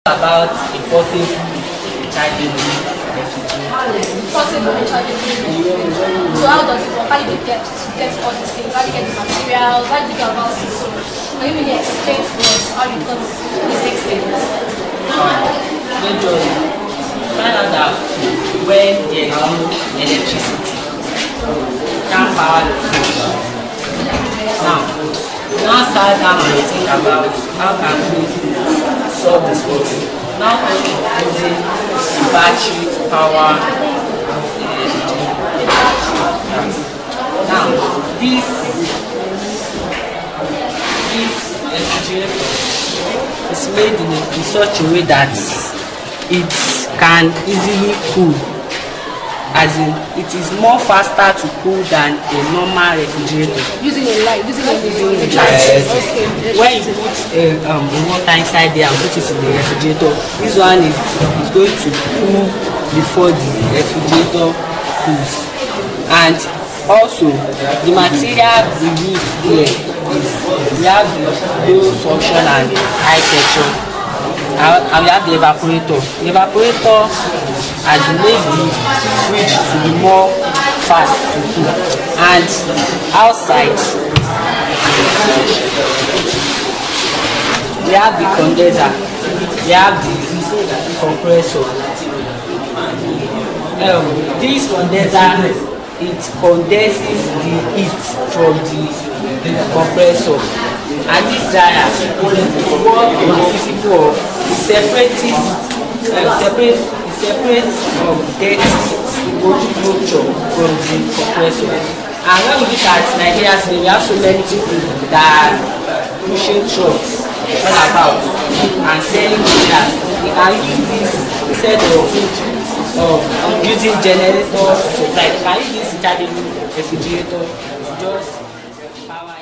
About a portable rechargeable refrigerator. Portable rechargeable. So how does it work? How do you get all these things? How do you get the materials? How do you go about it? So can you really explain to us how you got these things? Majorly, find out that when there is no electricity, can power the fridge. Now start down and think about how can we solve this problem. Now using the battery to power now this refrigerator is made in such a way that it can easily cool, as in it is more faster to cool than a normal refrigerator. Using a light. Okay. When you put a water inside there and put it in the refrigerator, this one is going to cool before the refrigerator cools. And also the material we use here is we have the low suction and high section, and we have the evaporator. The evaporator has made the fridge to be more fast to cool. And outside we have the condenser, we have the compressor. This condenser, it condenses the heat from the compressor, and this dryer works on the principle of separating dirty moisture from the compressor. And when we look at Nigeria today, we have so many people that are pushing trucks all about and selling chairs. We can use this instead of using generators to supply. We can use this rechargeable refrigerator to just power.